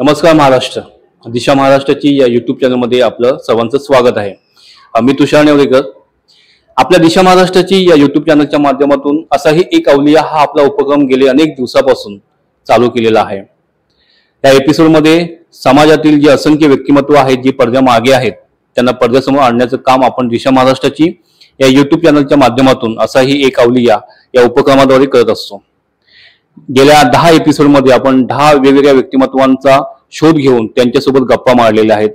नमस्कार महाराष्ट्र. दिशा महाराष्ट्राची या यूट्यूब चॅनलमध्ये आपलं सर्वांचं स्वागत आहे. मी तुषार नेवरेकर. आपल्या दिशा महाराष्ट्राची या यूट्यूब चॅनलच्या माध्यमातून असाही एक अवलिया हा आपला उपक्रम गेले अनेक दिवसापासून चालू केलेला आहे. या एपिसोडमध्ये समाजातील जे असंख्य व्यक्तिमत्व आहेत, जी पडद्यामागे आहेत, त्यांना पडद्यासमोर आणण्याचं काम आपण दिशा महाराष्ट्राची या यूट्यूब चॅनलच्या माध्यमातून असाही एक अवलिया या उपक्रमाद्वारे करत असतो. गेल्या 10 एपिसोडमध्ये आपण 10 वेगवेगळ्या व्यक्तिमत्वांचा शोध घेऊन त्यांच्यासोबत गप्पा मारलेल्या आहेत.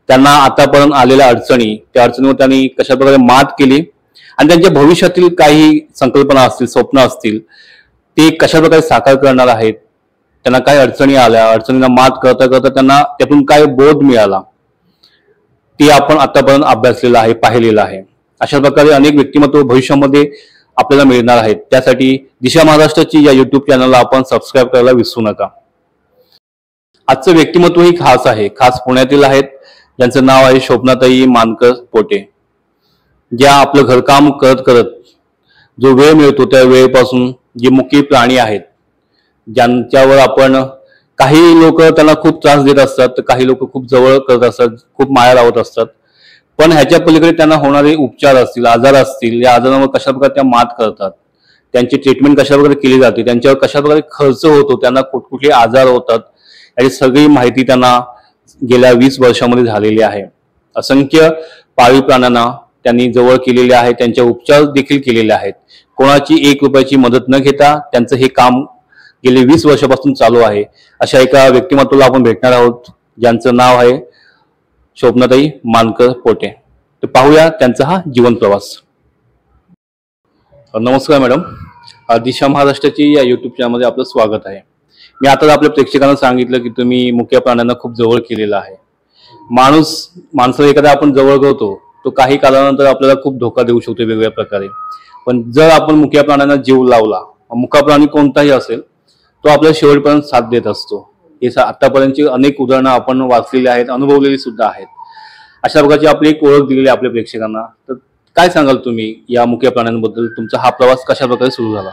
त्यांना आतापर्यंत आलेल्या अडचणी, त्या अडचणीवर त्यांनी कशा प्रकारे मात केली आणि त्यांच्या भविष्यातील काही संकल्पना असतील, स्वप्न असतील, ते कशा प्रकारे साकार करणार आहेत, त्यांना काय अडचणी आल्या, अडचणींना मात करता करता त्यांना त्यातून काय बोध मिळाला, ते आपण आतापर्यंत अभ्यासलेलं आहे, पाहिलेलं आहे. अशा प्रकारे अनेक व्यक्तिमत्व भविष्यामध्ये आपल्याला मिळणार आहेत. त्यासाठी दिशा महाराष्ट्राची या यूट्यूब चॅनलला आपण सबस्क्राईब करायला विसरू नका. आजचं व्यक्तिमत्व ही खास आहे. खास पुण्यातील आहेत, ज्यांचं नाव आहे शोभनाताई मानकर पोटे. ज्या आपलं घरकाम करत करत जो वेळ मिळतो त्या वेळेपासून जे मुकी प्राणी आहेत, ज्यांच्यावर आपण काही लोक त्यांना खूप त्रास देत असतात, तर काही लोक खूप जवळ करत असतात, खूप माया लावत असतात. पण ह्याच्या पलीकडे त्यांना होणारे उपचार असतील, आजार असतील, या आजारांवर कशा प्रकारे त्या मात करतात, त्यांची ट्रीटमेंट कशा प्रकारे केली जाते, त्यांच्यावर कशा प्रकारे खर्च होतो, त्यांना कुठकुठले आजार होतात, याची सगळी माहिती त्यांना गेल्या 20 वर्षामध्ये झालेली आहे. असंख्य पाळीव प्राण्यांना त्यांनी जवळ केलेले आहे, त्यांचे उपचार देखील केलेले आहेत. कोणाची 1 रुपयाची मदत न घेता त्यांचं हे काम गेले 20 वर्षापासून चालू आहे. अशा एका व्यक्तिमत्वाला आपण भेटणार आहोत, ज्यांचं नाव आहे शोभनाताई मानकर पोटे. तर पाहूया त्यांचा हा जीवन प्रवास. नमस्कार मॅडम. दिशा महाराष्ट्राची या यूट्यूब चॅनलमध्ये आपलं स्वागत आहे. मी आता आपल्या प्रेक्षकांना सांगितलं की तुम्ही मुक्या प्राण्यांना खूप जवळ केलेलं आहे. माणसाला एखादा आपण जवळ करतो, तो काही कालानंतर आपल्याला खूप धोका देऊ शकतो वेगवेगळ्या प्रकारे. पण जर आपण मुक्या प्राण्यांना जीव लावला, मुका प्राणी कोणताही असेल, तो आपल्याला शेवटपर्यंत साथ देत असतो. हे आतापर्यंतची अनेक उदाहरणं आपण वाचलेली आहेत, अनुभवलेली सुद्धा आहेत. अशा प्रकारची आपली एक ओळख दिलेली आपल्या प्रेक्षकांना. तर काय सांगाल तुम्ही या मुक्या प्राण्यांबद्दल? तुमचा हा प्रवास कशा प्रकारे सुरू झाला?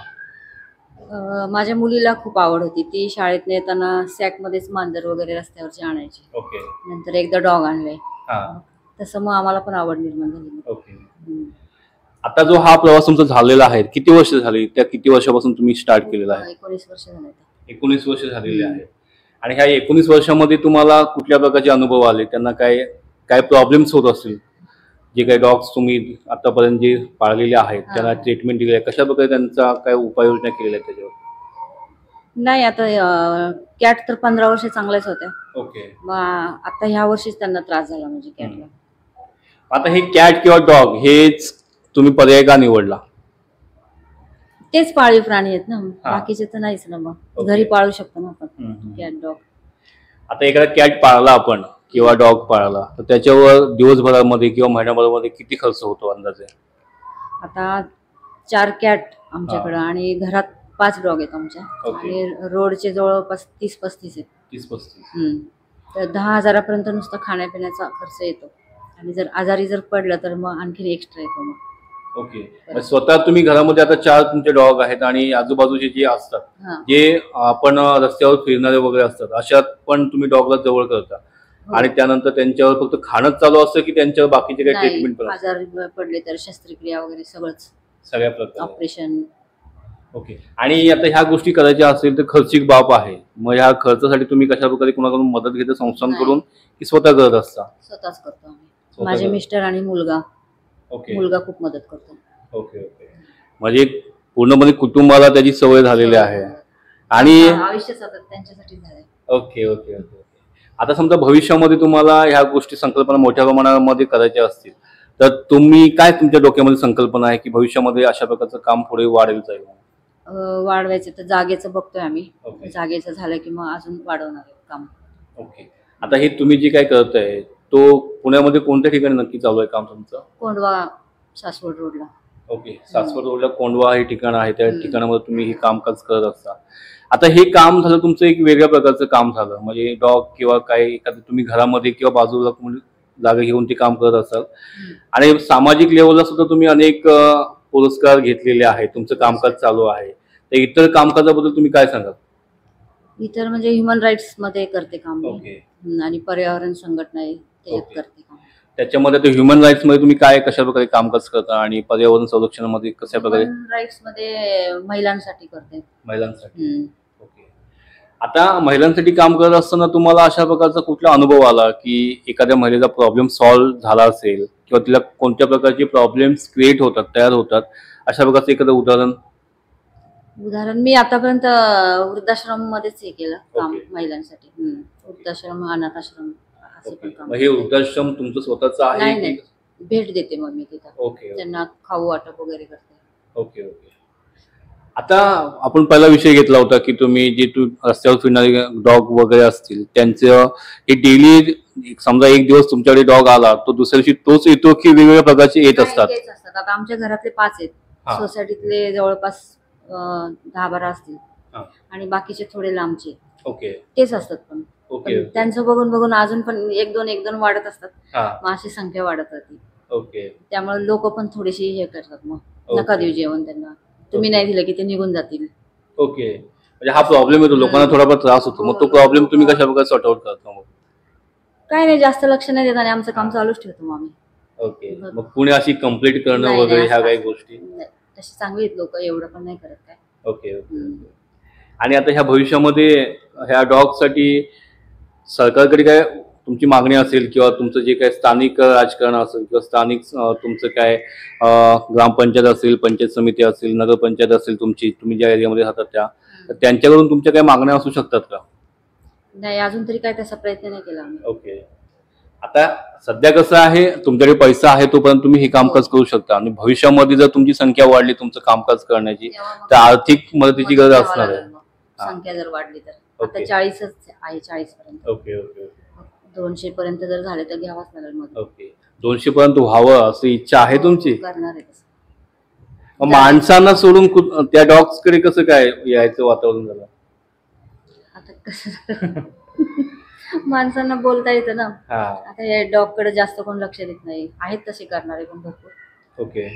माझ्या मुलीला खूप आवड होती. ती शाळेत येताना सॅकमध्येच मांजर वगैरे रस्त्यावरची आणायची. ओके. नंतर एकदा डॉग आणले. तसं मग आम्हाला पण आवड निर्माण झाली. ओके. आता जो हा प्रवास तुमचा झालेला आहे, किती वर्ष झाली? त्या किती वर्षापासून तुम्ही स्टार्ट केलेला आहे? 19 वर्ष झाले. 19 वर्ष झालेली आहेत. आणि ह्या 19 वर्षामध्ये तुम्हाला कुठल्या प्रकारचे अनुभव आले? त्यांना काय प्रॉब्लेम्स होत असतील? जे काही डॉग्स तुम्ही आतापर्यंत जे पाळलेले आहेत, त्यांना ट्रीटमेंट दिली आहे, कशा प्रकारे त्यांचा काय उपाययोजना केलेल्या आहेत त्याच्यावर? नाही, आता कॅट तर 15 वर्ष चांगल्याच होत्या. ओके. मग आता ह्या वर्षीच त्यांना त्रास झाला म्हणजे कॅटला. आता हे कॅट किंवा डॉग हेच तुम्ही पर्याय का निवडला? तेच पाळीव प्राणी आहेत ना, बाकीचे तर नाहीच ना. मग घरी पाळू शकतो ना आपण कॅट डॉग. आता एखादा कॅट पाळला आपण किंवा डॉग पाळला, तर त्याच्यावर दिवसभरामध्ये किंवा महिन्याभरामध्ये किती खर्च होतो अंदाजे? आता 4 कॅट आमच्याकडे आणि घरात 5 डॉग आहेत आमच्या. आणि रोडचे जवळपास 30-35 आहेत. 30-35. तर 10,000 नुसतं खाण्यापिण्याचा खर्च येतो. आणि जर आजारी पडलं तर मग आणखी एक्स्ट्रा येतो. मग ओके. स्वतः तुम्ही घरामध्ये आता 4 तुमचे डॉग आहेत आणि आजूबाजूचे जे असतात, जे आपण रस्त्यावर फिरणारे वगैरे असतात, अशात पण तुम्ही डॉगला जवळ करता. आणि त्यानंतर त्यांच्यावर फक्त खाणंच चालू असतं की त्यांच्यावर बाकीचे काही ट्रीटमेंट पण? आजारी पडले तर शस्त्रक्रिया वगैरे सगळ्या प्रकार ऑपरेशन. ओके. आणि आता ह्या गोष्टी करायच्या असेल तर खर्चिक बाब आहे. मग ह्या खर्चासाठी तुम्ही कशा प्रकारे कोणाकडून मदत घेता, संस्थांकडून, की स्वतः करत असता? स्वतःच करतो आम्ही. माझे मिस्टर आणि मुलगा. मुलगा खूप मदत करतो. ओके. म्हणजे पूर्णपणे कुटुंबाला त्याची सवय झालेली आहे आणि आयुष्य सतत त्यांच्यासाठी झालंय. ओके. आता समजा भविष्यामध्ये तुम्हाला ह्या गोष्टी संकल्पना मोठ्या प्रमाणामध्ये करायच्या असतील, तर तुम्ही काय तुमच्या डोक्यामध्ये संकल्पना आहे की भविष्यामध्ये अशा प्रकारचं काम पुढे वाढेल जाईल? वाढवायचं तर जागेचं बघतोय आम्ही. जागेचं झालं की मग अजून वाढवणार आहे काम. ओके. आता हे तुम्ही जे काय करताय, तो पुण्यामध्ये कोणत्या ठिकाणी नक्की चालू आहे काम तुमचं? कोंडवा, सासवड रोडला. ओके. सासवड रोडला कोंडवा हे ठिकाण आहे. त्या ठिकाणामध्ये तुम्ही हे कामकाज करत असता. आता हे काम झालं तुमचं एक वेगळ्या प्रकारचं काम झालं, म्हणजे डॉग किंवा काही एखादं तुम्ही घरामध्ये किंवा बाजूला जागा घेऊन ते काम करत असाल. आणि सामाजिक लेवलला सुद्धा तुम्ही अनेक पुरस्कार घेतलेले आहेत, तुमचं कामकाज चालू आहे. तर इतर कामकाजाबद्दल तुम्ही काय सांगाल? इतर म्हणजे ह्युमन राईट्स मध्ये करते काम मी. ओके. आणि पर्यावरण संघटना आहे त्याच्यात ओके. करते काम. त्याच्यामध्ये ते ह्युमन राईट्स मध्ये तुम्ही काय कशा प्रकारे कामकाज करता आणि पर्यावरण संरक्षणामध्ये कशा प्रकारे? ह्युमन राईट्स मध्ये महिलांसाठी करते. महिलांसाठी. ओके. आता महिलांसाठी काम करत असताना तुम्हाला अशा प्रकारचा कुठला अनुभव आला की एखाद्या महिलेचा प्रॉब्लेम सॉल्व्ह झाला असेल किंवा तिला कोणत्या प्रकारचे प्रॉब्लेम्स क्रिएट होतात, तयार होतात, अशा प्रकारचं एखादं उदाहरण? उदाहरण मी आतापर्यंत वृद्धाश्रम मध्येच हे केलं काम ओके. महिलांसाठी. वृद्धाश्रम, अनाथ आश्रम असे पण ओके. काम. मग हे वृद्धाश्रम तुमचं स्वतःचं आहे नाही की? नाही, भेट देते मग मी तिथं. ओके. त्यांना खाऊ वाटप वगैरे करते. ओके. ओके. आता आपण पहिला विषय घेतला होता की तुम्ही जे रस्त्यावर फिरणारे डॉग वगैरे असतील त्यांचं हे डेली, समजा एक दिवस तुमच्याकडे डॉग आला तो दुसऱ्या दिवशी तोच येतो की वेगवेगळ्या प्रकारचे येत असतात? तेच असतात. आता आमच्या घरातले 5 आहेत. हा. सोसायटीतले जवळपास 10-12 असतील. हा. आणि बाकीचे थोडे लांबचे ओके. तेच असतात. पण ओके. त्यांचं बघून बघून अजून पण 1-2 वाढत असतात. हा. मग अशी संख्या वाढत राहते. ओके. त्यामुळे लोक पण थोडीशी हे करतात. मग ओके. नका देऊ जेवण त्यांना, तुम्ही नाही दिलं की ते निघून जातील. ओके. म्हणजे हा प्रॉब्लेम येतो, लोकांना थोडाफार त्रास होतो. मग तो प्रॉब्लेम तुम्ही कशा प्रकारे सॉर्ट आउट करता मग? काय नाही, जास्त लक्ष नाही देत आणि आमचं काम चालूच ठेवतो मग आम्ही. ओके. मग कुणी अशी कंप्लीट करणं नाही, वगैरे नाही, ह्या काही असं- गोष्टी? नाही, तशी चांगली आहेत लोक, एवढं पण नाही करत काय. ओके. ओके. आणि आता ह्या भविष्यामध्ये ह्या डॉगसाठी सरकारकडे काय तुमची मागणी असेल किंवा तुमचं जे काही स्थानिक राजकारण असेल किंवा स्थानिक तुमचं काय ग्रामपंचायत असेल, पंचायत समिती असेल, नगरपंचायत असेल तुमची, तुम्ही ज्या एरियामध्ये राहतात त्या, तर त्यांच्याकडून तुमच्या काही मागण्या असू शकतात का? नाही, अजून तरी काय तसा प्रयत्न नाही केला आम्ही. ओके. आता सध्या कसं आहे, तुमच्याकडे पैसा आहे तोपर्यंत तुम्ही हे कामकाज करू शकता आणि भविष्यामध्ये जर तुमची संख्या वाढली तुमचं कामकाज करण्याची तर आर्थिक मदतीची गरज असणार आहे. संख्या जर वाढली तर. ओके. आता 40च आहे, 40 पर्यंत. ओके. ओके. 200 पर्यंत जर झाले तर घ्यावाच लागेल मग. ओके. 200 पर्यंत व्हावं अशी इच्छा आहे तुमची? करणार आहे तसं. मग माणसांना सोडून त्या डॉग्स कडे कसं काय यायचं वातावरण झालं? आता कसं माणसांना बोलता येतं ना. हा. आता या डॉग कडे जास्त कोण लक्ष देत नाही. आहेत तसे करणारे पण भरपूर. ओके.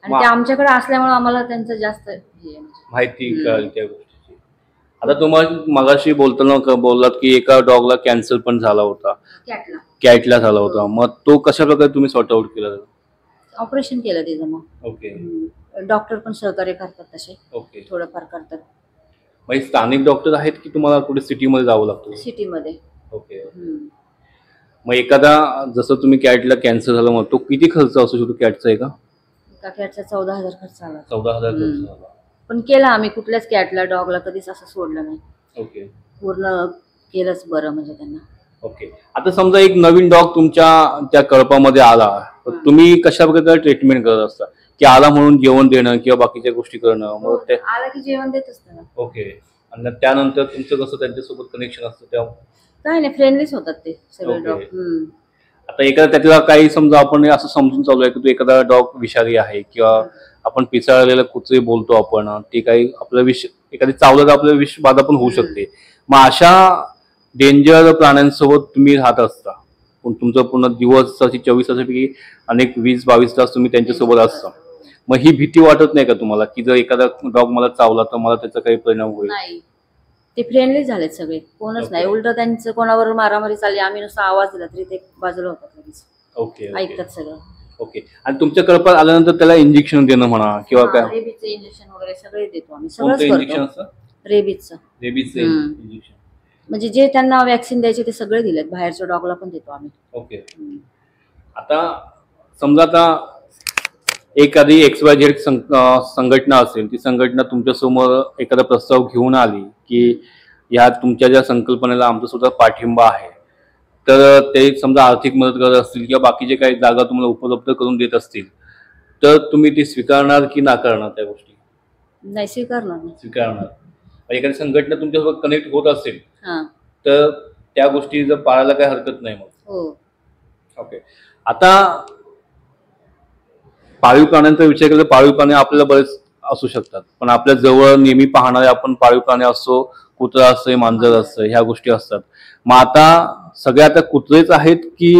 आणि ते आमच्याकडे असल्यामुळे आम्हाला त्यांचं जास्त हे आहे म्हणजे. माहिती कळली त्या गोष्टीची. आता तुम्हाला मगाशी बोलताना बोललात की एका डॉगला कॅन्सर पण झाला होता, कॅटला झाला होता. मग तो कशा प्रकारे तुम्ही सॉर्ट आउट केला? ऑपरेशन केलं त्याचं मग. ओके. डॉक्टर पण सहकार्य करतात तसे. ओके. थोडंफार करतात. मग स्थानिक डॉक्टर आहेत की तुम्हाला कुठे सिटीमध्ये जावं लागतं? सिटीमध्ये. ओके. मग एखादा जसं तुम्ही कॅटला कॅन्सर झाला मग तो किती खर्च असू शकतो कॅटचा? एका कॅटचा 14,000 खर्च आला. 14,000 खर्च झाला. पण केला आम्ही, कुठल्याच कॅटला डॉगला कधीच असं सोडलं नाही. ओके. पूर्ण केलंच बरं म्हणजे त्यांना. ओके. आता समजा एक नवीन डॉग तुमच्या त्या कळपामध्ये आला, तर तुम्ही कशा प्रकारे ट्रीटमेंट करत असता? की आला म्हणून जेवण देणं किंवा बाकीच्या गोष्टी करणं? मग ते आला की जेवण देत असतं. ओके. आणि त्यानंतर तुमचं कसं त्यांच्यासोबत कनेक्शन असतं? त्या काय नाही, फ्रेंडलीच होतात ते सगळे ओके. डॉग. आता एखादा त्यातला काही समजा आपण असं समजून चालू आहे की तो एखादा डॉग विषारी आहे किंवा आपण पिसाळलेलं कुत्रे बोलतो आपण, ते काही आपलं विष एखादी चावलं तर आपलं विष बाधा पण होऊ शकते. मग अशा डेंजर प्राण्यांसोबत तुम्ही राहत असता, पण तुमचं पूर्ण दिवस 24 तासापैकी अनेक 20-22 तास तुम्ही त्यांच्यासोबत असता. मग ही भीती वाटत नाही का तुम्हाला की जर एखादा डॉग मला चावला तर मला त्याचा काही परिणाम होईल? नाही, ते फ्रेंडली झालेत सगळे, कोणच नाही. उलट त्यांचं कोणावर मारामारी चालली, आम्ही नुसता आवाज दिला तरी ते बाजूला होतात लगेच. ओके. ऐकतात सगळं. ओके. आणि तुमच्या कळपात आल्यानंतर त्याला इंजेक्शन देणं म्हणा किंवा काय? रेबीचं इंजेक्शन वगैरे सगळे देतो आम्ही. कोणतं सगळंच इंजेक्शन करतो. असतं? रेबीचं. रेबीजचं इंजेक्शन. म्हणजे जे त्यांना वॅक्सिन द्यायचे ते सगळे दिलेत. बाहेरच्या डॉगला पण देतो आम्ही. ओके. आता समजा आता एखादी XYZ संघटना असेल, ती संघटना तुमच्यासमोर एखादा प्रस्ताव घेऊन आली की या तुमच्या ज्या संकल्पनेला आमचा सुद्धा पाठिंबा आहे, तर ते समजा आर्थिक मदत करत असतील किंवा बाकीचे काही जागा तुम्हाला उपलब्ध करून देत असतील, तर तुम्ही ते स्वीकारणार की नाकारणार त्या गोष्टी? नाही, स्वीकारणार नाही. स्वीकारणार. एखादी संघटना तुमच्यासोबत कनेक्ट होत असेल हा. तर त्या गोष्टी जर पाळायला काही हरकत नाही मग. हो. ओके. आता पाळीव प्राण्यांचा विचार केला तर पाळीव प्राणी आपल्याला बरेच असू शकतात, पण आपल्या जवळ नेहमी पाहणारे आपण पाळीव प्राणी असो, कुत्रा असतं, मांजर असतं, ह्या गोष्टी असतात. मग आता सगळे आता कुत्रेच आहेत की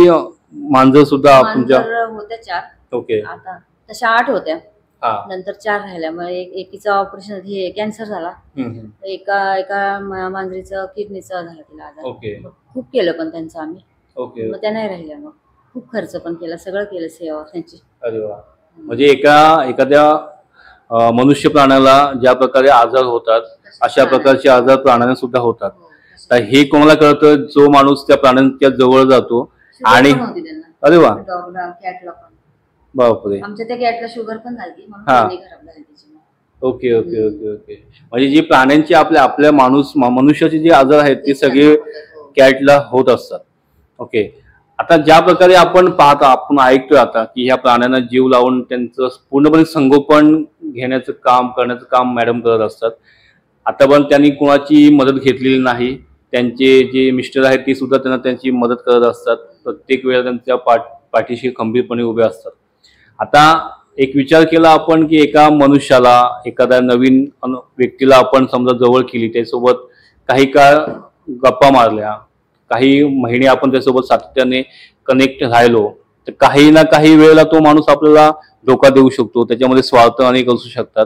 मांजर सुद्धा तुमच्या? मांजर होत्या 4. ओके. आता तशा 8 होत्या. नंतर 4 राहिल्या. मग एकीचं ऑपरेशन हे कॅन्सर झाला. एका मांजरीचं किडनीचा झाला तिला आजार. मग खूप केलं पण त्यांचं आम्ही. मग त्या नाही राहिल्या. मग खूप खर्च पण केला, सगळं केलं सेवा त्यांची. अरे वा. म्हणजे एखाद्या मनुष्य प्राण्याला ज्या प्रकारे आजार होतात अशा प्रकारचे आजार प्राण्यांना सुद्धा होतात. तर हे कोणाला कळतं? जो माणूस त्या प्राण्यांच्या जवळ जातो. आणि अरे वा, कॅटला पण. बापरे. आमच्या त्या कॅटला शुगर पण झाली म्हणून खराब झाली त्याची. Okay okay okay okay. म्हणजे जी प्राण्यांची आपल्या मनुष्याचे जे आजार आहेत ते सगळे कॅटला होत असतात. ओके. आता ज्या प्रकारे आपण ऐकतोय आता की ह्या प्राण्यांना जीव लावून त्यांचं पूर्णपणे संगोपन करण्याचं काम मॅडम करत असतात. आता पण त्यांनी कोणाची मदत घेतलेली नाही. त्यांचे जे मिस्टर आहेत ते सुद्धा त्यांना त्यांची मदत करत असतात. प्रत्येक वेळेला त्यांच्या पाठीशी खंबीरपणे उभे असतात. आता एक विचार केला आपण की एका मनुष्याला, एखाद्या नवीन व्यक्तीला आपण समजा जवळ केली, त्यासोबत काही काळ गप्पा मारल्या, काही महिने आपण त्यासोबत सातत्याने कनेक्ट राहिलो, तर काही ना काही वेळेला तो माणूस आपल्याला धोका देऊ शकतो. त्याच्यामध्ये स्वार्थ अनेक असू शकतात.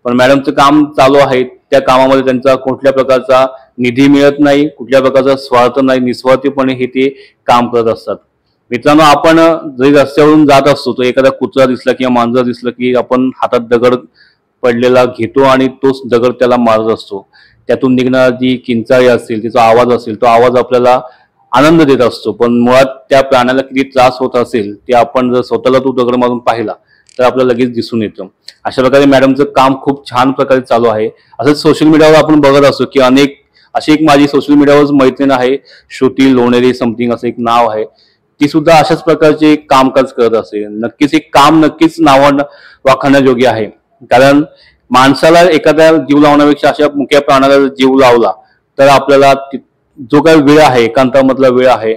पण मॅडमचं काम चालू आहे. त्या कामामध्ये त्यांचा कुठल्या प्रकारचा निधी मिळत नाही, कुठल्या प्रकारचा स्वार्थ नाही, निस्वार्थीपणे हे ते काम करत असतात. मित्रांनो, आपण जरी रस्त्यावरून जात असतो तर एखादा कुत्रा दिसला किंवा मांजर दिसलं की आपण हातात दगड पडलेला घेतो आणि तोच दगड त्याला मारत असतो. त्यातून निघणारी जी किंचाळी असेल, तिचा आवाज असेल, तो आवाज आपल्याला आनंद देत असतो. पण मुळात त्या प्राण्याला किती त्रास होत असेल ते आपण जर स्वतःला तो दगड मारून पाहिला तर आपल्याला लगेच दिसून येतं. अशा प्रकारे मॅडमचं काम खूप छान प्रकारे चालू आहे. असंच सोशल मीडियावर आपण बघत असतो की अशी एक माझी सोशल मीडियावर मैत्रीण आहे, श्रुती लोणेरे समथिंग असं एक नाव आहे. ती सुद्धा अशाच प्रकारचे कामकाज करत असते. नक्कीच एक काम नावानं वाखाणण्याजोगे आहे. कारण माणसाला एखाद्या जीव लावण्यापेक्षा अशा मुक्या प्राण्याला जीव लावला तर आपल्याला जो काही वेळ आहे, एकांतामधला वेळ आहे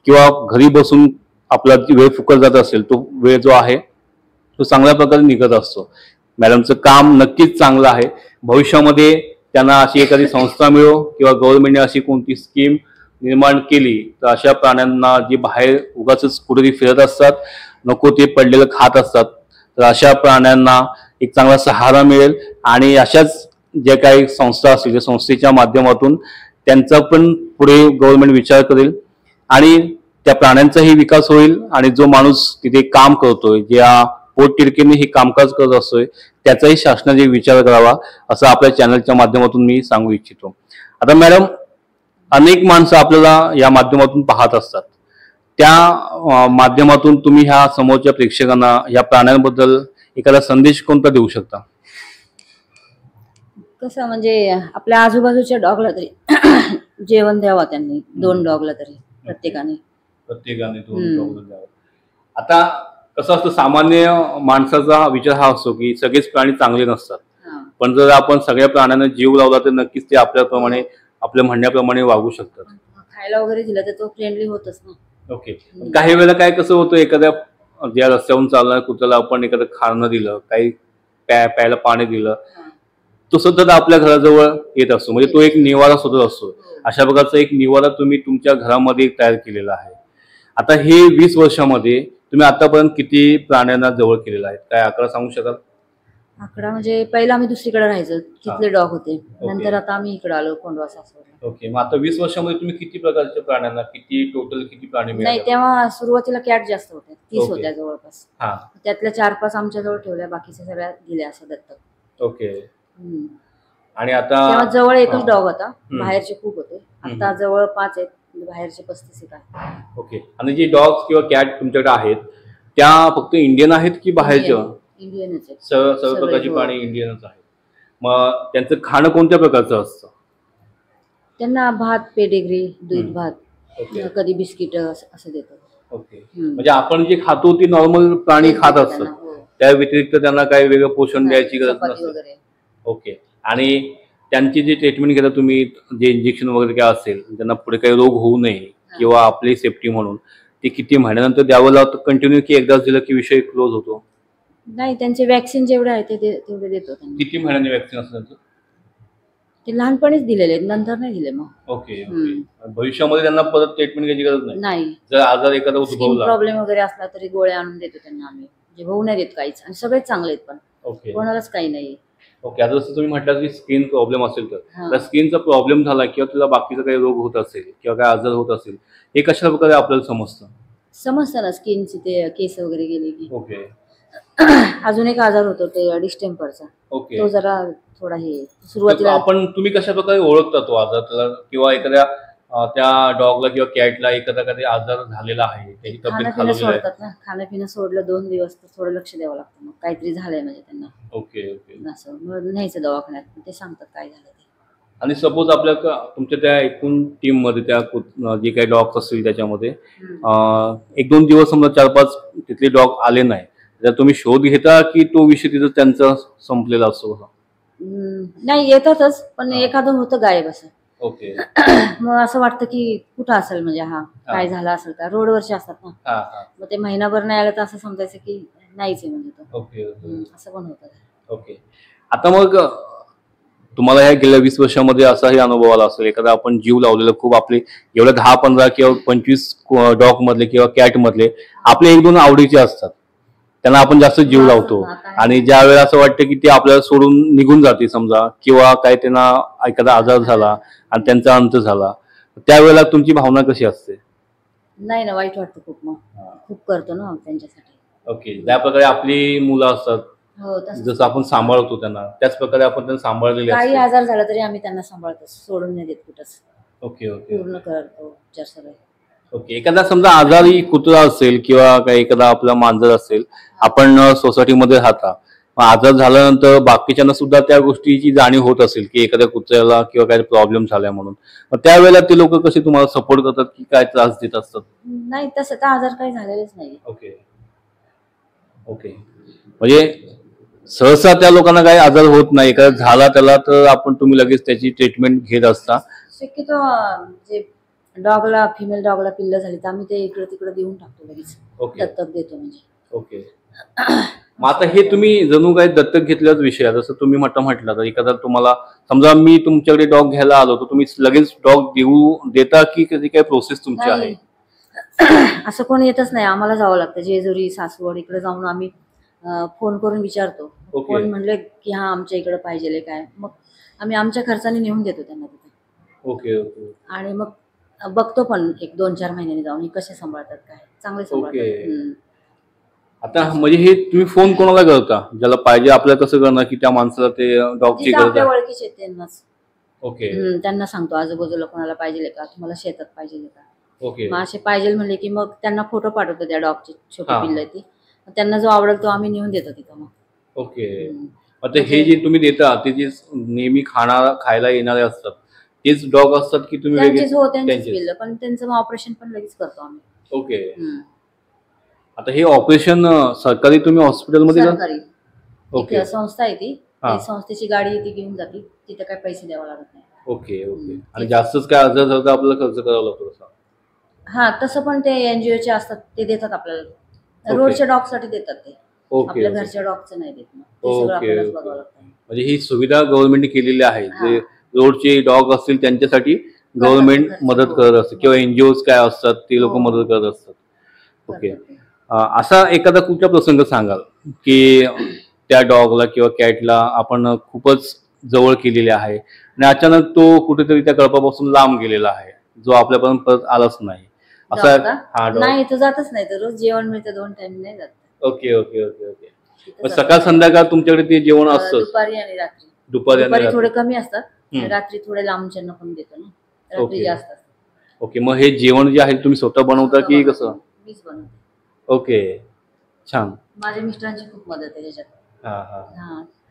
किंवा घरी बसून आपला वेळ फुकट जात असेल, तो वेळ जो आहे तो चांगल्या प्रकारे निघत असतो. मॅडमचं काम नक्कीच चांगलं आहे. भविष्यामध्ये त्यांना अशी एखादी संस्था मिळो किंवा गव्हर्नमेंटने अशी कोणती स्कीम निर्माण केली तर अशा प्राण्यांना जे बाहेर उगाच कुठेतरी फिरत असतात, नको ते पडलेलं खात असतात, तर अशा प्राण्यांना एक चांगला सहारा मिळेल. आणि अशाच ज्या काही संस्था असतील त्या संस्थेच्या माध्यमातून त्यांचा पण पुढे गव्हर्नमेंट विचार करेल आणि त्या प्राण्यांचाही विकास होईल. आणि जो माणूस तिथे काम करतोय, ज्या पोटतिडकीने हे कामकाज करत असतोय, त्याचाही शासनाने विचार करावा असं आपल्या चॅनलच्या माध्यमातून मी सांगू इच्छितो. आता मॅडम, अनेक माणसं आपल्याला या माध्यमातून पाहत असतात. त्या माध्यमातून तुम्ही ह्या समोरच्या प्रेक्षकांना या प्राण्यांबद्दल एखादा संदेश कोणता देऊ शकता? कसं म्हणजे आपल्या आजूबाजूच्या डॉगला तरी जेवण द्यावा त्यांनी. 2 डॉगला तरी प्रत्येकाने 2 डॉग द्यावं. आता कसं असतं, सामान्य माणसाचा विचार हा असतो की सगळेच प्राणी चांगले नसतात. पण जर आपण सगळ्या प्राण्यांना जीव लावला तर नक्कीच ते आपल्या म्हणण्याप्रमाणे वागू शकतात. खायला वगैरे दिलं तर तो फ्रेंडली होतच ना. ओके. काही वेळेला कसं होतं, एखाद्या ज्या रस्त्यावरून चालणाऱ्या कुत्र्याला आपण एखादं खाणं दिलं, काही प्यायला पाणी दिलं, तो सतत आपल्या घराजवळ येत असतो. म्हणजे तो एक निवारा शोधत असतो. अशा प्रकारचा एक निवारा तुम्ही तुमच्या घरामध्ये तयार केलेला आहे. आता हे 20 वर्षामध्ये तुम्ही आतापर्यंत किती प्राण्यांना जवळ केलेला आहे? काय आकडा सांगू शकाल? आकडा म्हणजे पहिला आम्ही दुसरीकडे राहायचो, तिथले डॉग होते. नंतर आता आम्ही इकडे आलो कोंडवा सासवडला. ओके. मग आता 20 वर्षामध्ये तुम्ही किती प्रकारच्या प्राण्यांना, किती प्राणी मिळाले? नाही, तेव्हा सुरुवातीला कॅट जास्त होते, 30 होत्या जवळपास. त्यातल्या 4-5 आमच्या जवळ ठेवल्या, बाकीच्या सगळ्या दिल्या असं दत्तक. ओके. आणि आता तेव्हा जवळ एकच डॉग होता, बाहेरचे खूप होते. आता जवळ 5 आहेत, बाहेरचे 35 आहेत. ओके. आणि जे डॉग्स किंवा कॅट तुमच्याकडे आहेत त्या फक्त इंडियन आहेत की बाहेरच्या? इंडियनच आहेत. सर्व प्रकारची प्राणी इंडियनच आहेत. मग त्यांचं खाणं कोणत्या प्रकारचं असतं? त्यांना भात, पेडिग्री, दूध भात, कधी बिस्किट असं देतो. ओके. म्हणजे आपण जे खातो ते नॉर्मल प्राणी खात असतात, त्या व्यतिरिक्त त्यांना काही वेगळं पोषण द्यायची गरज नसते. ओके. आणि त्यांची जी ट्रीटमेंट घेता तुम्ही, जे इंजेक्शन वगैरे काय असेल, त्यांना पुढे काही रोग होऊ नये किंवा आपली सेफ्टी म्हणून, ते किती महिन्यानंतर द्यावं लागतं? कंटिन्यू की एकदाच दिलं की विषय क्लोज होतो? नाही, त्यांचे वॅक्सिन जेवढे आहे तेवढे देतो. किती महिन्यांनी वॅक्सिन असतं त्यांचं? ते लहानपणीच दिलेले, नंतर नाही दिले. मग ओके. भविष्यामध्ये त्यांना परत ट्रीटमेंट घ्यायची गरज नाही? जर आजार एखादा उद्भवला, प्रॉब्लेम वगैरे असला तरी गोळ्या आणून देतो त्यांना आम्ही, जे होऊ नाही देत काहीच. आणि सगळेच चांगले आहेत. पण ओके कोणालाच काही नाही. ओके. आता जसं तुम्ही म्हटलं की स्किन प्रॉब्लेम असेल तर स्किनचा प्रॉब्लेम झाला किंवा तुला बाकीचा काही रोग होत असेल किंवा काही आजार होत असेल हे कशा प्रकारे आपल्याला समजतं ना स्किनची ते केस वगैरे गेले की. ओके. अजून एक आजार होतो ते डिस्टेंपरचा. ओके. तो जरा थोडा हे सुरुवातीला तुम्ही कशा प्रकारे ओळखता तो आजार त्याला किंवा एखाद्या त्या डॉगला किंवा कॅटला एखादा कधी आजार झालेला आहे त्याची तब्येत खाणं सोडतात ना. खाणं पिणं सोडलं 2 दिवस तर थोडं लक्ष द्यावं लागतं. मग काहीतरी झालंय म्हणजे त्यांना. Okay okay. असं मग न्यायचं दवाखान्यात ते सांगतात काय झालं ते. आणि सपोज आपल्या तुमच्या त्या एकूण टीम मध्ये त्या जे काही डॉग्स असतील त्याच्यामध्ये 1-2 दिवस समजा 4-5 तिथले डॉग आले नाही तर तुम्ही शोध घेता की तो विषय तिथं त्यांचा संपलेला असतो? नाही येतातच पण एखादं होतं गायब असं. ओके. मग असं वाटतं की कुठं असेल म्हणजे काय झालं असेल का. रोडवरचे असतात ना. मग ते महिनाभर नाही आलं तर असं समजायचं की नाहीच आहे म्हणजे तो. ओके. असं पण होतं. ओके. आता मग तुम्हाला ह्या गेल्या 20 वर्षामध्ये असाही अनुभव आला असेल एखादा आपण जीव लावलेला खूप आपले एवढ्या 10-15 किंवा 25 डॉग मधले किंवा कॅट मधले आपले 1-2 आवडीचे असतात त्यांना आपण जास्त जीव लावतो आणि ज्या वेळेला असं वाटतं की ते आपल्याला सोडून निघून जाते समजा किंवा काय त्यांना एखादा आजार झाला आणि त्यांचा अंत झाला त्यावेळेला तुमची भावना कशी असते? नाही ना वाईट वाटतं खूप. मग खूप करतो ना त्यांच्यासाठी. ओके. ज्या प्रकारे आपली मुलं असतात जसं आपण सांभाळतो त्यांना त्याच प्रकारे आपण त्यांना सांभाळलेले काही आजार झाला तरी आम्ही त्यांना सांभाळतो सोडून नाही देत कुठंच. Okay okay. पूर्ण करतो उपचार सगळे. ओके. एखादा समजा आजारी कुत्रा असेल किंवा काही एखादा आपला मांजर असेल आपण सोसायटीमध्ये राहता आजार झाल्यानंतर बाकीच्यांना सुद्धा त्या गोष्टीची जाणीव होत असेल की एखाद्या कुत्र्याला किंवा काही प्रॉब्लेम झालाय म्हणून मग त्यावेळेला ते लोक कसे तुम्हाला सपोर्ट करतात की काय त्रास देत असतात? नाही तसं तर आजार काही झालेलेच नाही. Okay okay. म्हणजे सहसा त्या लोकांना काही आजार होत नाही एखादा झाला त्याला तर आपण तुम्ही लगेच त्याची ट्रीटमेंट घेत असता. शक्यतो जे डॉगला फिमेल डॉगला पिल्लं झाली तर आम्ही ते इकडे तिकडे देऊन टाकतो लगेच. दत्तक देतो म्हणजे. ओके. मग आता हे तुम्ही जणू काही दत्तक घेतल्याच विषय जसं तुम्ही म्हटलं तर एखादा तुम्हाला समजा मी तुमच्याकडे डॉग घ्यायला आलो तर तुम्ही लगेच डॉग देता की कधी काही प्रोसेस तुमची आहे? असं कोणी येतच नाही आम्हाला जावं लागतं. जेजुरी सासवड इकडे जाऊन आम्ही फोन करून विचारतो. कोण म्हणले की आमच्या इकडे पाहिजे काय मग आम्ही आमच्या खर्चाने नेऊन देतो त्यांना तिथे. Okay okay. आणि मग बघतो पण 1-2-4 महिन्यांनी जाऊन कसे सांभाळतात काय चांगले सांभाळतात. आता म्हणजे हे तुम्ही फोन कोणाला करता ज्याला पाहिजे आपल्याला कसं करणार की त्या माणसाला ते डॉगची गरज आहे? ओळखीचे त्यांनाच. ओके. त्यांना सांगतो आजूबाजूला कोणाला पाहिजे का तुम्हाला शेतात पाहिजे का. ओके. मग असे पाहिजे म्हणले की मग त्यांना फोटो पाठवतो त्या डॉगची छोटी पिल्लं ती त्यांना जो आवडेल तो आम्ही नेऊन देतो तिथं मग. ओके. आता हे जे तुम्ही देता ते जे नेहमी खायला येणारे असतात तेच डॉग असतात की तुम्ही त्यांचीच पिल्लं पण त्यांचं ऑपरेशन पण लगेच करतो आम्ही. ओके. आता हे ऑपरेशन सरकारी तुम्ही हॉस्पिटलमध्ये ओके संस्था आहे ती संस्थेची गाडी ती घेऊन जाते तिथे काय पैसे द्यावे लागत नाही. Okay okay. आणि जास्तच काय आजार झाला तर आपल्याला खर्च करावा लागतो तसं पण ते एनजीओचे असतात ते देतात आपल्याला. रोडच्या डॉग साठी देतात ते. आपल्या घरच्या डॉगचं नाही देत. म्हणजे ही सुविधा गव्हर्नमेंटने केलेली आहे जे रोडचे डॉग असतील त्यांच्यासाठी गव्हर्नमेंट मदत करत असते किंवा एनजीओ काय असतात ते लोक मदत करत असतात. ओके. असा एखादा कुठला प्रसंग सांगाल की त्या डॉगला किंवा कॅटला आपण खूपच जवळ केलेले आहे आणि अचानक तो कुठेतरी त्या कळपापासून लांब गेलेला आहे जो आपल्यापर्यंत परत आलाच नाही असा? नाही तो जातच नाही तर रोज जेवण मिळतं 2 टाइम नाही जात. Okay okay okay okay. सकाळ संध्याकाळ तुमच्याकडे ते जेवण असतं? दुपारी आणि रात्री. दुपारी थोडे कमी असतात रात्री थोडे लांबच्यांना पण देतो ना रात्री जास्त. ओके. मग हे जेवण जे आहे तुम्ही स्वतः बनवता की कसं? मीच बनवते. ओके. छान. माझ्या मिस्टरांची खूप मदत आहे त्याच्यात.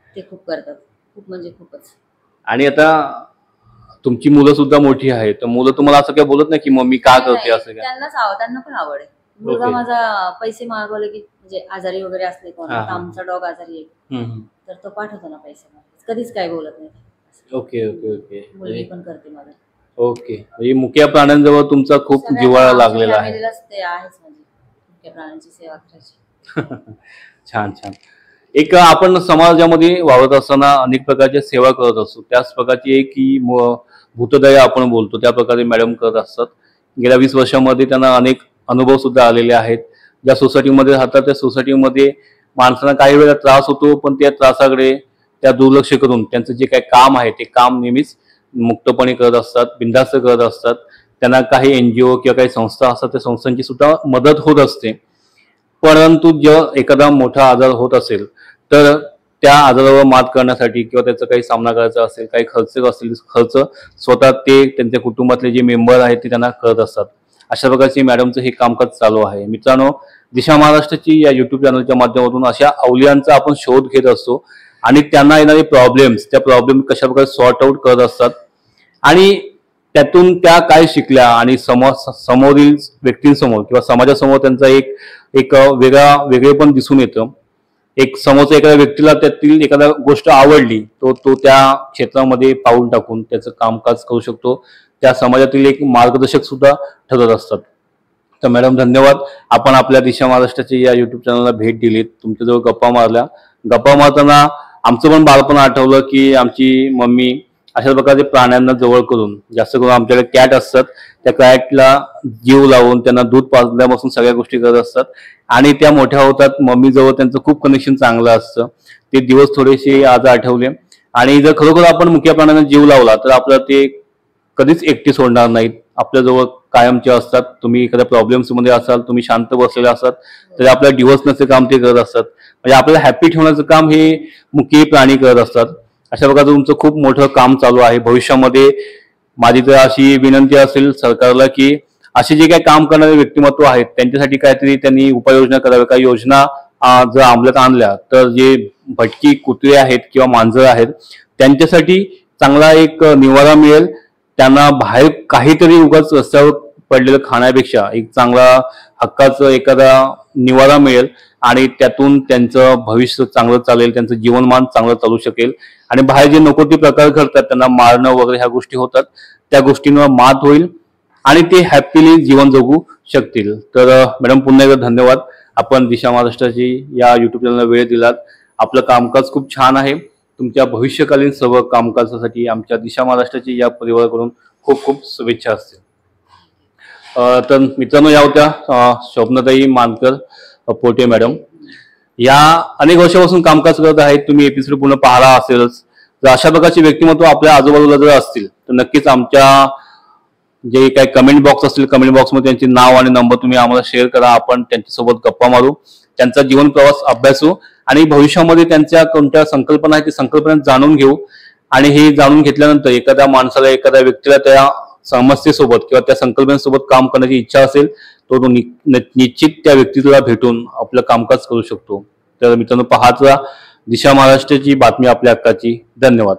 ते खूप करतात खूप म्हणजे खूपच. आणि आता तुमची मुलं सुद्धा मोठी आहेत तर मुलं तुम्हाला असं काय बोलत नाही की मम्मी का करते असं काय? त्यांना पण आवड आहे. मुलगा माझा पैसे मागवले की म्हणजे आजारी वगैरे असले कोण आमचा डॉग आजारी आहे तर तो पाठवतो ना पैसे कधीच काय बोलत नाही. Okay okay okay. मुलगी पण करते माझं. ओके. म्हणजे मुक्या प्राण्यांजवळ तुमचा खूप जिव्हाळा लागलेला आहे. ते आहेच म्हणजे मुक्या प्राण्यांची सेवा करायची. छान छान. एक आपण समाजामध्ये वावरत असताना अनेक प्रकारच्या सेवा करत असतो त्याच प्रकारची एक ही भूतदया आपण बोलतो त्या प्रकारे मॅडम करत असतात. गेल्या 20 वर्षामध्ये त्यांना अनेक अनुभव सुद्धा आलेले आहेत. ज्या सोसायटीमध्ये राहतात त्या सोसायटीमध्ये माणसांना काही वेळा त्रास होतो, पण त्या त्रासाकडे त्या दुर्लक्ष करून त्यांचं जे काही काम आहे ते काम नेहमीच मुक्तपणे करत असतात, बिनधास्त करत असतात. त्यांना काही NGO किंवा काही संस्था असतात त्या संस्थांची सुद्धा मदत होत असते. परंतु जेव्हा एखादा मोठा आजार होत असेल तर त्या आजारावर मात करण्यासाठी किंवा त्याचा काही सामना करायचा असेल, काही खर्च असेल, खर्च स्वतः ते त्यांच्या कुटुंबातले जे मेंबर आहेत ते त्यांना करत असतात. अशा प्रकारचे मॅडमचं हे कामकाज चालू आहे. मित्रांनो, दिशा महाराष्ट्राची या YouTube चॅनलच्या माध्यमातून अशा अवलियांचा आपण शोध घेत असतो आणि त्यांना येणारे प्रॉब्लेम्स, त्या प्रॉब्लेम कशा प्रकारे सॉर्ट आउट करत असतात आणि त्यातून त्या काय शिकल्या आणि समोरील व्यक्तींसमोर किंवा समाजासमोर त्यांचा एक वेगळेपण दिसून येतं. एक समोरच्या एखाद्या व्यक्तीला त्यातील एखादा गोष्ट आवडली, तो त्या क्षेत्रामध्ये पाऊल टाकून त्याचं कामकाज करू शकतो. त्या समाजातील एक मार्गदर्शक सुद्धा ठरत असतात. तर मॅडम धन्यवाद, आपण आपल्या दिशा महाराष्ट्राच्या या YouTube चॅनलला भेट दिलीत, तुमच्याजवळ गप्पा मारल्या. गप्पा मारताना आमचं पण बालपण आठवलं की आमची मम्मी अशा प्रकारचे प्राण्यांना जवळ करून, जास्त करून आमच्याकडे कॅट असतात, त्या कॅटला जीव लावून त्यांना दूध पाजल्यापासून सगळ्या गोष्टी करत असतात आणि त्या मोठ्या होतात. मम्मी जवळ त्यांचं खूप कनेक्शन चांगलं असतं. ते दिवस थोडेसे आज आठवले आणि जर खरोखर आपण मुक्या प्राण्यांना जीव लावला तर आपल्याला ते कधीच एकटी सोडणार नाहीत, आपल्याजवळ कायमचे असतात. तुम्ही एखाद्या प्रॉब्लेम्स मध्ये असाल, तुम्ही शांत बसलेले असतात तरी आपल्या डिवोर्सण्याचे काम ते करत असतात. म्हणजे आपल्याला हॅपी ठेवण्याचं काम हे मुकी प्राणी करत असतात. अशा प्रकारचं तुमचं खूप मोठं काम चालू आहे. भविष्यामध्ये माझी तर अशी विनंती असेल सरकारला की असे जे काही काम करणारे व्यक्तिमत्व आहेत त्यांच्यासाठी काहीतरी त्यांनी उपाययोजना कराव्या. काही योजना जर अंमलात आणल्या तर जे भटकी कुत्रे आहेत किंवा मांजर आहेत त्यांच्यासाठी चांगला एक निवारा मिळेल. त्यांना बाहेर काहीतरी उगाच रस्त्यावर पडलेलं खाण्यापेक्षा एक चांगला हक्काचं एखादा निवारा मिळेल आणि त्यातून त्यांचं भविष्य चांगलं चालेल, त्यांचं जीवनमान चांगलं चालू शकेल आणि बाहेर जे नको ते प्रकार घडतात, त्यांना मारणं वगैरे ह्या गोष्टी होतात, त्या गोष्टींवर मात होईल आणि ते हॅपीली जीवन जगू शकतील. तर मॅडम पुन्हा एकदा धन्यवाद, आपण दिशा महाराष्ट्राची या YouTube चॅनलला वेळ दिलात. आपलं कामकाज खूप छान आहे. तुमच्या भविष्यकालीन सर्व कामकाजासाठी आमच्या दिशा महाराष्ट्राची या परिवाराकडून खूप खूप शुभेच्छा असतील. तर मित्रांनो, या होत्या स्वप्नताई मानकर पोटे मॅडम. या अनेक वर्षापासून कामकाज करत आहेत. तुम्ही एपिसोड पूर्ण पाहिला असेलच. जर अशा प्रकारचे व्यक्तिमत्व आपल्या आजूबाजूला जर असतील तर नक्कीच आमच्या जे काही कमेंट बॉक्स असतील, कमेंट बॉक्समध्ये त्यांचे नाव आणि नंबर तुम्ही आम्हाला शेअर करा. आपण त्यांच्यासोबत गप्पा मारू, त्यांचा जीवन प्रवास अभ्यासू आणि भविष्यामध्ये त्यांच्या कोणत्या संकल्पना आहेत ते संकल्पना जाणून घेऊ. आणि हे जाणून घेतल्यानंतर एखाद्या माणसाला, एखाद्या व्यक्तीला त्या समस्येसोबत किंवा त्या संकल्पनेसोबत काम करण्याची इच्छा असेल तो निश्चित त्या व्यक्तीला भेटून आपलं कामकाज करू शकतो. तर मित्रांनो, पाहत राहा दिशा महाराष्ट्राची बातमी आपल्या हक्काची. धन्यवाद.